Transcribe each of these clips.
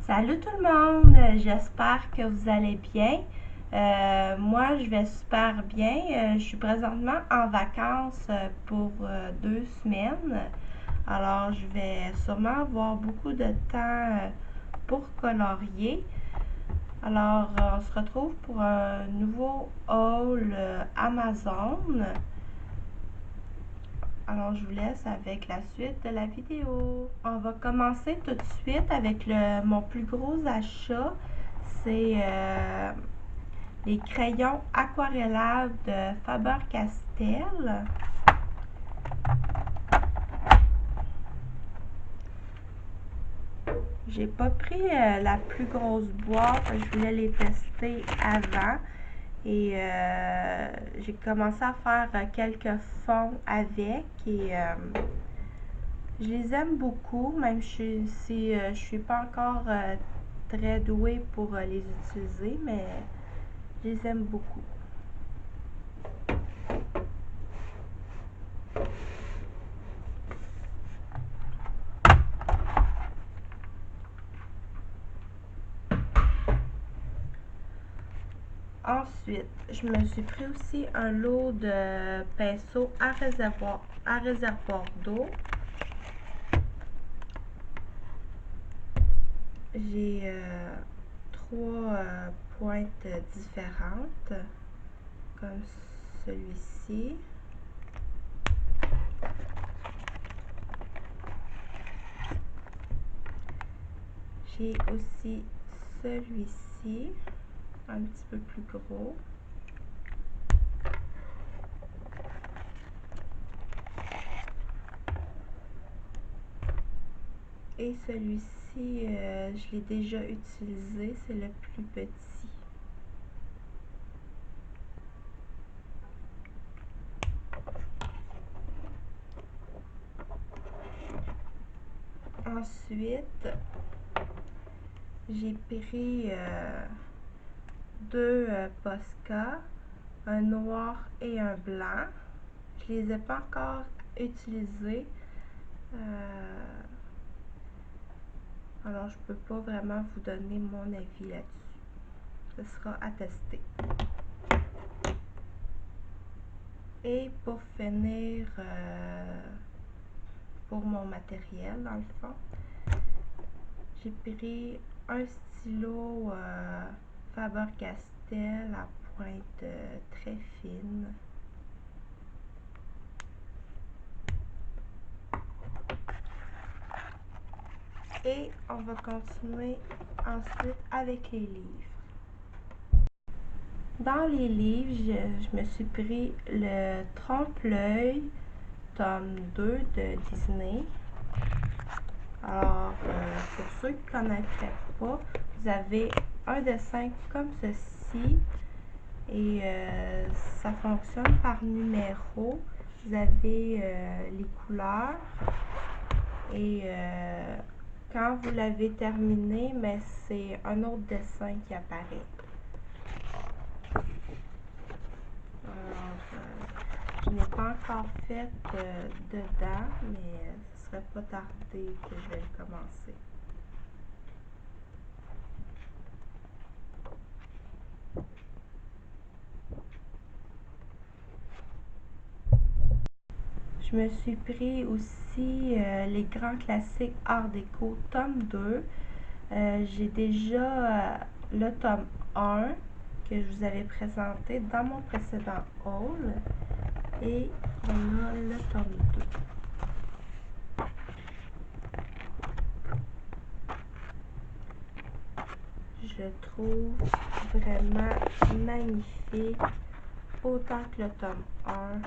Salut tout le monde, j'espère que vous allez bien. Moi, je vais super bien. Je suis présentement en vacances pour 2 semaines. Alors, je vais sûrement avoir beaucoup de temps pour colorier. Alors, on se retrouve pour un nouveau haul Amazon. Alors, je vous laisse avec la suite de la vidéo. On va commencer tout de suite avec mon plus gros achat. C'est les crayons aquarellables de Faber-Castell. J'ai pas pris la plus grosse boîte, je voulais les tester avant. Et j'ai commencé à faire quelques fonds avec et je les aime beaucoup, même si je suis pas encore très douée pour les utiliser, mais je les aime beaucoup. Ensuite, je me suis pris aussi un lot de pinceaux à réservoir d'eau. J'ai trois pointes différentes, comme celui-ci. J'ai aussi celui-ci, un petit peu plus gros. Et celui-ci, je l'ai déjà utilisé, c'est le plus petit. Ensuite, j'ai pris deux Posca, un noir et un blanc. Je les ai pas encore utilisés. Alors, je peux pas vraiment vous donner mon avis là-dessus. Ce sera à tester. Et pour finir, pour mon matériel, dans le fond, j'ai pris un stylo Faber-Castell à pointe très fine. Et on va continuer ensuite avec les livres. Dans les livres, je me suis pris le Trompe-l'œil, tome 2 de Disney. Alors, pour ceux qui ne connaîtraient pas, vous avez un dessin comme ceci et ça fonctionne par numéro. Vous avez les couleurs et quand vous l'avez terminé, mais c'est un autre dessin qui apparaît. Alors, je n'ai pas encore fait dedans, mais ce serait pas tardé que je vais le commencer. Je me suis pris aussi les grands classiques Art déco tome 2. J'ai déjà le tome 1 que je vous avais présenté dans mon précédent haul et on a le tome 2. Je trouve vraiment magnifique, autant que le tome 1.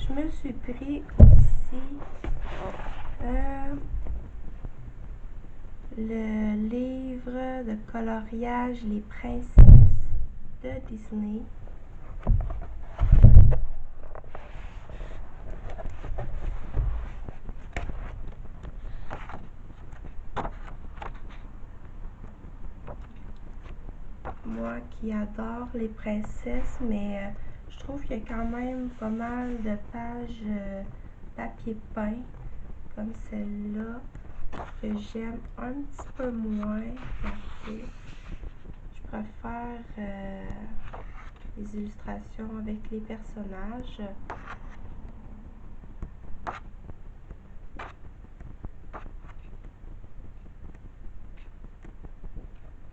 Je me suis pris aussi le livre de coloriage Les Princesses de Disney. Moi qui adore les princesses, mais je trouve qu'il y a quand même pas mal de pages papier peint comme celle-là que j'aime un petit peu moins. Regardez. Je préfère les illustrations avec les personnages.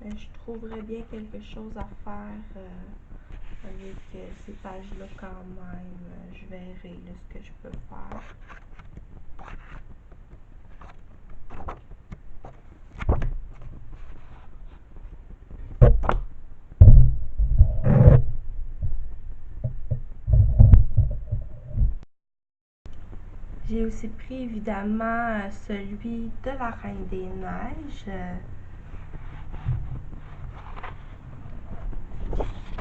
Mais je trouverais bien quelque chose à faire avec ces pages-là quand même. Je verrai là, ce que je peux faire. J'ai aussi pris évidemment celui de la Reine des Neiges.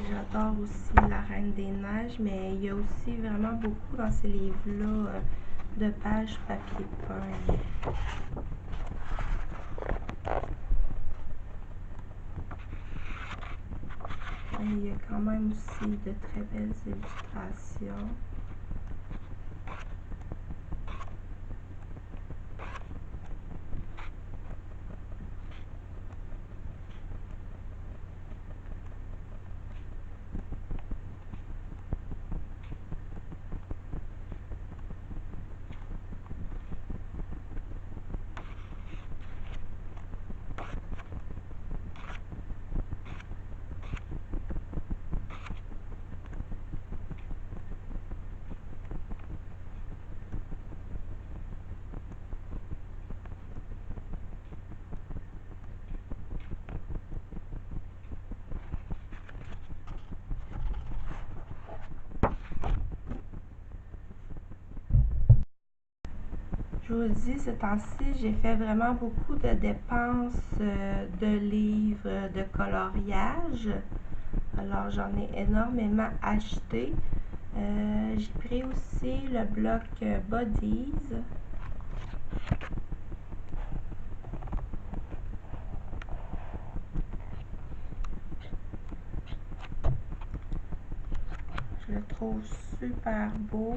J'adore aussi la Reine des Neiges, mais il y a aussi vraiment beaucoup dans ces livres-là de pages papier peint. Et il y a quand même aussi de très belles illustrations. Je vous dis, ce temps-ci, j'ai fait vraiment beaucoup de dépenses de livres de coloriage. Alors, j'en ai énormément acheté. J'ai pris aussi le bloc Bodies. Je le trouve super beau.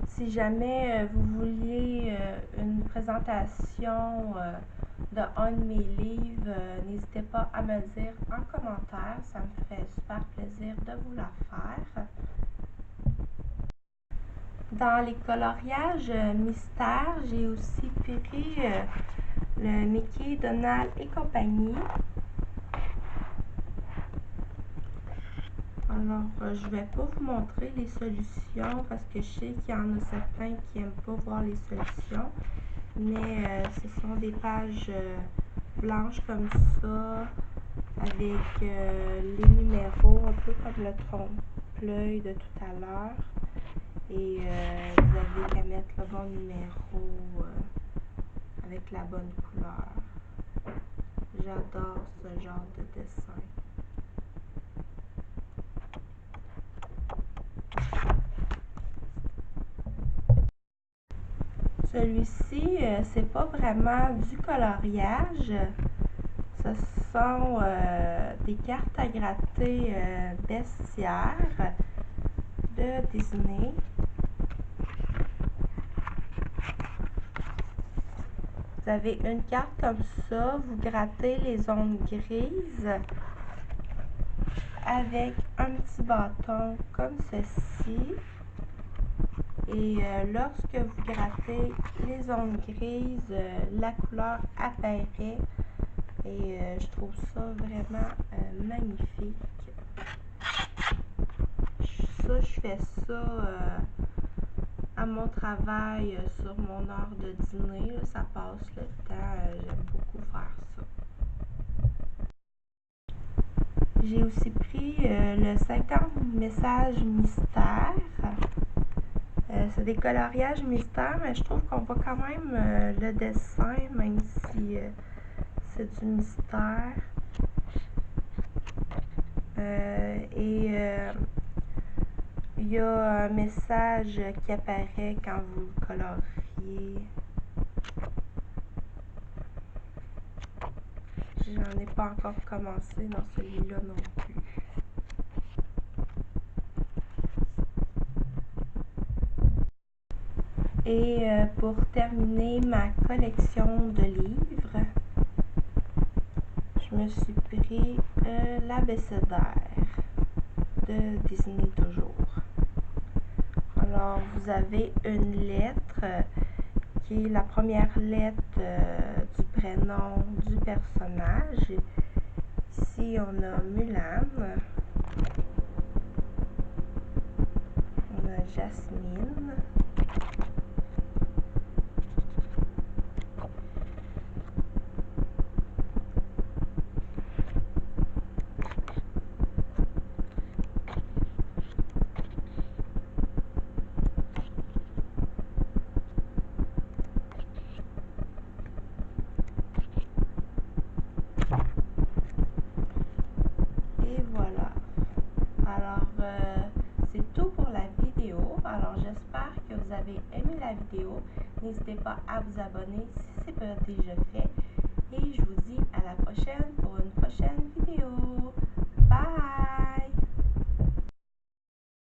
Si jamais vous vouliez une présentation de un de mes livres, n'hésitez pas à me le dire en commentaire. Ça me ferait super plaisir de vous la faire. Dans les coloriages mystères, j'ai aussi pris le Mickey, Donald et compagnie. Alors, je vais pas vous montrer les solutions parce que je sais qu'il y en a certains qui n'aiment pas voir les solutions. Mais ce sont des pages blanches comme ça, avec les numéros, un peu comme le trompe-l'œil de tout à l'heure. Et vous avez qu'à mettre le bon numéro avec la bonne couleur. J'adore ce genre de dessin. Celui-ci, c'est pas vraiment du coloriage. Ce sont des cartes à gratter bestiaires de Disney. Vous avez une carte comme ça, vous grattez les zones grises avec un petit bâton comme ceci. Et lorsque vous grattez les zones grises, la couleur apparaît. Et je trouve ça vraiment magnifique. Ça, je fais ça à mon travail sur mon heure de dîner. Là, ça passe le temps. J'aime beaucoup faire ça. J'ai aussi pris le 50 messages mystères. C'est des coloriages mystères, mais je trouve qu'on voit quand même le dessin, même si c'est du mystère. Il y a un message qui apparaît quand vous le coloriez. J'en ai pas encore commencé dans celui-là non plus. Et pour terminer ma collection de livres, je me suis pris l'abécédaire de Disney toujours. Alors, vous avez une lettre qui est la première lettre du prénom du personnage. Ici, on a Mulan, on a Jasmine, et voilà. Alors, c'est tout pour la vidéo. Alors, j'espère que vous avez aimé la vidéo. N'hésitez pas à vous abonner si ce n'est pas déjà fait. Et je vous dis à la prochaine pour une prochaine vidéo. Bye!